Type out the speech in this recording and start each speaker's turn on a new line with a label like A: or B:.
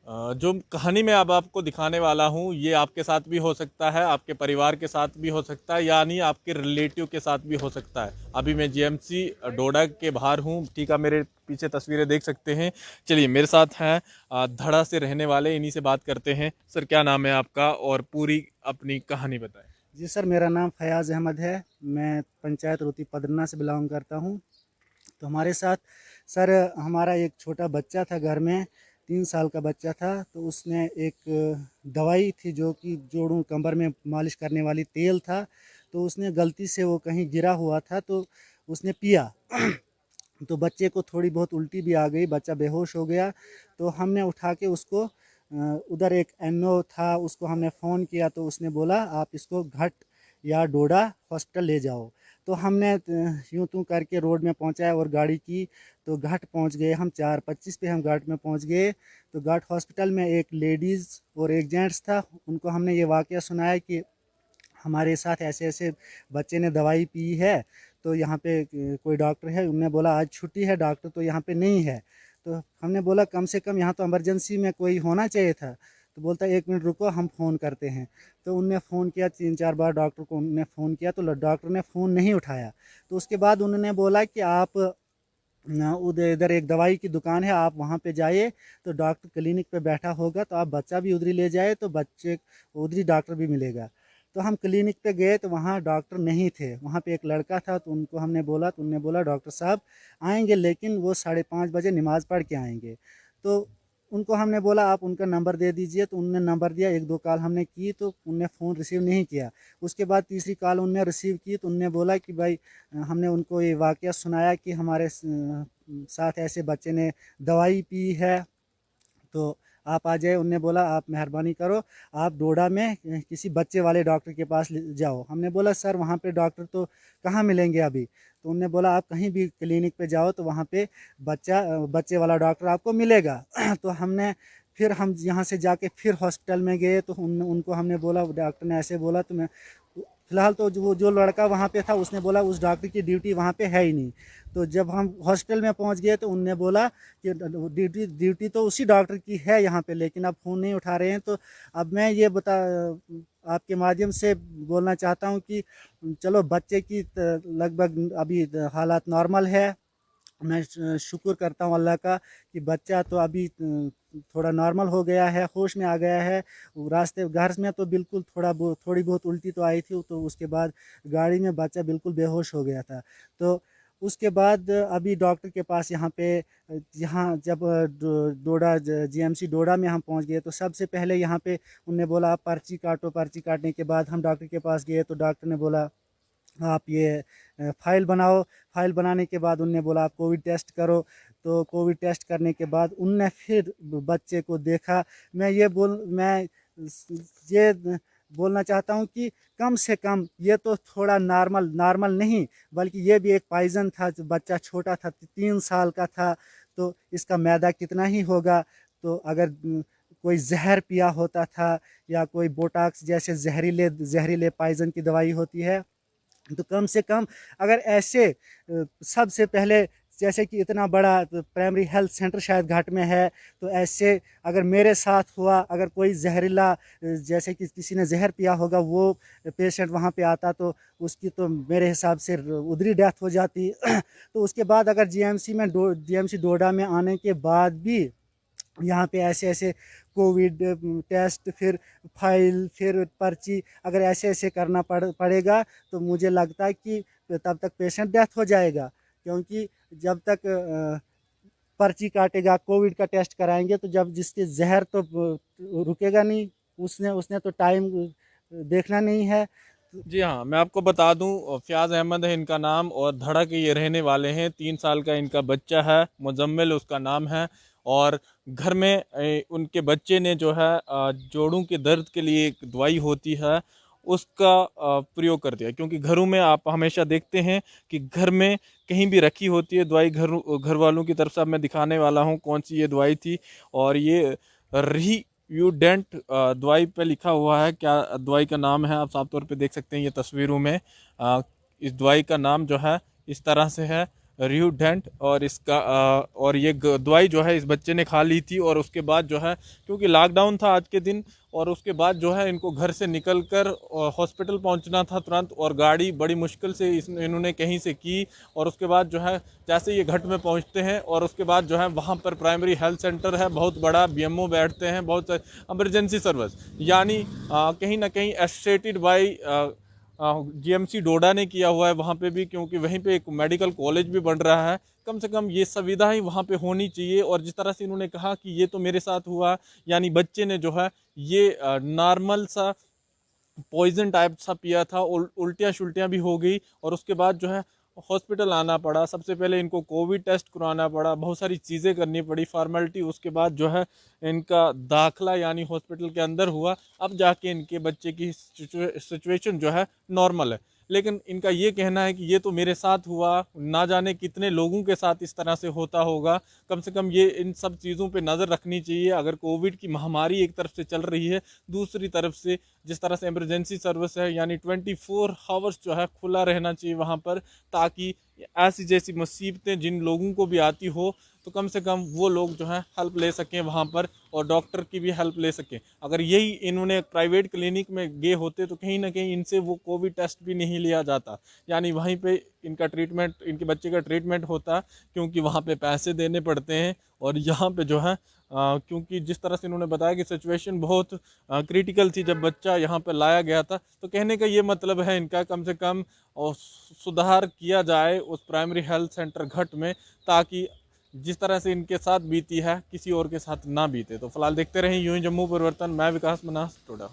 A: जो कहानी मैं अब आपको दिखाने वाला हूँ ये आपके साथ भी हो सकता है, आपके परिवार के साथ भी हो सकता है, यानी आपके रिलेटिव के साथ भी हो सकता है। अभी मैं जीएमसी डोडा के बाहर हूँ, ठीक है, मेरे पीछे तस्वीरें देख सकते हैं। चलिए मेरे साथ हैं धड़ा से रहने वाले, इन्हीं से बात करते हैं। सर क्या नाम है आपका और पूरी अपनी कहानी बताएं।
B: जी सर, मेरा नाम फयाज़ अहमद है। मैं पंचायत रोती पदरना से बिलोंग करता हूँ। तो हमारे साथ सर हमारा एक छोटा बच्चा था घर में, 3 साल का बच्चा था। तो उसने एक दवाई थी जो कि जोड़ों कमर में मालिश करने वाली तेल था। तो उसने गलती से वो कहीं गिरा हुआ था तो उसने पिया। तो बच्चे को थोड़ी बहुत उल्टी भी आ गई, बच्चा बेहोश हो गया। तो हमने उठा के उसको उधर एक एनओ था, उसको हमने फ़ोन किया तो उसने बोला आप इसको घट या डोडा हॉस्पिटल ले जाओ। तो हमने यूँ तूँ करके रोड में पहुंचाया और गाड़ी की। तो घाट पहुंच गए हम, 4:25 पे हम घाट में पहुंच गए। तो घाट हॉस्पिटल में एक लेडीज़ और एक जेंट्स था। उनको हमने ये वाक़या सुनाया कि हमारे साथ ऐसे ऐसे बच्चे ने दवाई पी है। तो यहाँ पे कोई डॉक्टर है? उनने बोला आज छुट्टी है, डॉक्टर तो यहाँ पे नहीं है। तो हमने बोला कम से कम यहाँ तो इमरजेंसी में कोई होना चाहिए था। तो बोलता 1 मिनट रुको, हम फ़ोन करते हैं। तो उनने फ़ोन किया, 3-4 बार डॉक्टर को उन्होंने फ़ोन किया तो डॉक्टर ने फ़ोन नहीं उठाया। तो उसके बाद उन्होंने बोला कि आप उधर इधर एक दवाई की दुकान है, आप वहाँ पे जाइए। तो डॉक्टर क्लिनिक पे बैठा होगा, तो आप बच्चा भी उधर ही ले जाए तो बच्चे उधर ही डॉक्टर भी मिलेगा। तो हम क्लिनिक पे गए तो वहाँ डॉक्टर नहीं थे, वहाँ पे एक लड़का था। तो उनको हमने बोला तो उन्होंने बोला डॉक्टर साहब आएंगे लेकिन वो 5:30 बजे नमाज़ पढ़ के आएंगे। तो उनको हमने बोला आप उनका नंबर दे दीजिए। तो उनने नंबर दिया, 1-2 कॉल हमने की तो उनने फ़ोन रिसीव नहीं किया। उसके बाद तीसरी कॉल उनने रिसीव की तो उनने बोला कि भाई हमने उनको ये वाक़या सुनाया कि हमारे साथ ऐसे बच्चे ने दवाई पी है, तो आप आ जाए। उनने बोला आप मेहरबानी करो, आप डोडा में किसी बच्चे वाले डॉक्टर के पास जाओ। हमने बोला सर वहाँ पे डॉक्टर तो कहाँ मिलेंगे अभी? तो उनने बोला आप कहीं भी क्लिनिक पे जाओ तो वहाँ पे बच्चे वाला डॉक्टर आपको मिलेगा। तो हमने फिर हम यहाँ से जाके फिर हॉस्पिटल में गए तो उनको हमने बोला, डॉक्टर ने ऐसे बोला। तो मैं फ़िलहाल तो जो लड़का वहाँ पे था उसने बोला उस डॉक्टर की ड्यूटी वहाँ पे है ही नहीं। तो जब हम हॉस्पिटल में पहुँच गए तो उनने बोला कि ड्यूटी ड्यूटी तो उसी डॉक्टर की है यहाँ पे, लेकिन आप फ़ोन नहीं उठा रहे हैं। तो अब मैं ये आपके माध्यम से बोलना चाहता हूँ कि चलो बच्चे की लगभग अभी हालात नॉर्मल है। मैं शुक्र करता हूँ अल्लाह का कि बच्चा तो अभी थोड़ा नॉर्मल हो गया है, होश में आ गया है। रास्ते घर में तो बिल्कुल थोड़ी बहुत उल्टी तो आई थी। तो उसके बाद गाड़ी में बच्चा बिल्कुल बेहोश हो गया था। तो उसके बाद अभी डॉक्टर के पास यहाँ पे यहाँ जब डोडा जीएमसी डोडा में हम पहुँच गए तो सबसे पहले यहाँ पे उनने बोला आप पर्ची काटो। पर्ची काटने के बाद हम डॉक्टर के पास गए तो डॉक्टर ने बोला आप ये फ़ाइल बनाओ। फ़ाइल बनाने के बाद उनने बोला आप कोविड टेस्ट करो। तो कोविड टेस्ट करने के बाद उनने फिर बच्चे को देखा। मैं ये बोलना चाहता हूँ कि कम से कम ये तो थोड़ा नॉर्मल नॉर्मल नहीं बल्कि ये भी एक पॉइज़न था। जो बच्चा छोटा था, 3 साल का था, तो इसका मैदा कितना ही होगा। तो अगर कोई जहर पिया होता था या कोई बोटॉक्स जैसे ज़हरीले ज़हरीले पॉइज़न की दवाई होती है, तो कम से कम अगर ऐसे सबसे पहले जैसे कि इतना बड़ा प्राइमरी हेल्थ सेंटर शायद घाट में है, तो ऐसे अगर मेरे साथ हुआ, अगर कोई जहरीला जैसे कि किसी ने जहर पिया होगा वो पेशेंट वहाँ पे आता तो उसकी तो मेरे हिसाब से उधरी डेथ हो जाती। तो उसके बाद अगर जीएमसी डोडा में आने के बाद भी यहाँ पे ऐसे ऐसे कोविड टेस्ट, फिर फाइल, फिर पर्ची, अगर ऐसे ऐसे करना पड़ेगा तो मुझे लगता है कि तब तक पेशेंट डेथ हो जाएगा। क्योंकि जब तक पर्ची काटेगा, कोविड का टेस्ट कराएंगे, तो जब जिसके जहर तो रुकेगा नहीं। उसने उसने तो टाइम देखना नहीं है।
A: जी हाँ, मैं आपको बता दूं, फ़याज़ अहमद है इनका नाम और धड़ा के ये रहने वाले हैं। 3 साल का इनका बच्चा है, मुजम्मिल उसका नाम है। और घर में उनके बच्चे ने जो है जोड़ों के दर्द के लिए एक दवाई होती है उसका प्रयोग कर दिया, क्योंकि घरों में आप हमेशा देखते हैं कि घर में कहीं भी रखी होती है दवाई। घर घर वालों की तरफ से अब मैं दिखाने वाला हूँ कौन सी ये दवाई थी। और ये री यूडेंट दवाई पे लिखा हुआ है, क्या दवाई का नाम है आप साफ तौर पे देख सकते हैं ये तस्वीरों में। इस दवाई का नाम जो है इस तरह से है, रियूडेंट, और इसका और ये दवाई जो है इस बच्चे ने खा ली थी। और उसके बाद जो है, क्योंकि लॉकडाउन था आज के दिन, और उसके बाद जो है इनको घर से निकलकर हॉस्पिटल पहुंचना था तुरंत, और गाड़ी बड़ी मुश्किल से इन्होंने कहीं से की। और उसके बाद जो है जैसे ये घट में पहुंचते हैं, और उसके बाद जो है वहां पर प्राइमरी हेल्थ सेंटर है बहुत बड़ा, बीएमओ बैठते हैं, बहुत इमरजेंसी सर्विस, यानी कहीं ना कहीं एसोसिएटेड बाई जीएमसी डोडा ने किया हुआ है वहाँ पे भी, क्योंकि वहीं पे एक मेडिकल कॉलेज भी बन रहा है। कम से कम ये सुविधाएं वहाँ पे होनी चाहिए। और जिस तरह से इन्होंने कहा कि ये तो मेरे साथ हुआ, यानी बच्चे ने जो है ये नॉर्मल सा पॉइजन टाइप सा पिया था, उल्टियाँ शुल्टियाँ भी हो गई, और उसके बाद जो है हॉस्पिटल आना पड़ा। सबसे पहले इनको कोविड टेस्ट करवाना पड़ा, बहुत सारी चीज़ें करनी पड़ी फॉर्मेलिटी, उसके बाद जो है इनका दाखला यानी हॉस्पिटल के अंदर हुआ। अब जाके इनके बच्चे की सिचुएशन जो है नॉर्मल है। लेकिन इनका ये कहना है कि ये तो मेरे साथ हुआ, ना जाने कितने लोगों के साथ इस तरह से होता होगा। कम से कम ये इन सब चीज़ों पे नज़र रखनी चाहिए। अगर कोविड की महामारी एक तरफ से चल रही है, दूसरी तरफ से जिस तरह से इमरजेंसी सर्विस है, यानी 24 आवर्स जो है खुला रहना चाहिए वहाँ पर, ताकि ऐसी जैसी मुसीबतें जिन लोगों को भी आती हो तो कम से कम वो लोग जो है हेल्प ले सकें वहाँ पर, और डॉक्टर की भी हेल्प ले सकें। अगर यही इन्होंने प्राइवेट क्लिनिक में गए होते तो कहीं ना कहीं इनसे वो कोविड टेस्ट भी नहीं लिया जाता, यानी वहीं पे इनका ट्रीटमेंट, इनके बच्चे का ट्रीटमेंट होता, क्योंकि वहाँ पे पैसे देने पड़ते हैं। और यहाँ पे जो है क्योंकि जिस तरह से इन्होंने बताया कि सिचुएशन बहुत क्रिटिकल थी जब बच्चा यहाँ पे लाया गया था, तो कहने का ये मतलब है इनका कम से कम सुधार किया जाए उस प्राइमरी हेल्थ सेंटर घट में, ताकि जिस तरह से इनके साथ बीती है किसी और के साथ ना बीते। तो फिलहाल देखते रहें यूं ही जम्मू परिवर्तन। मैं विकास मनास टोडा।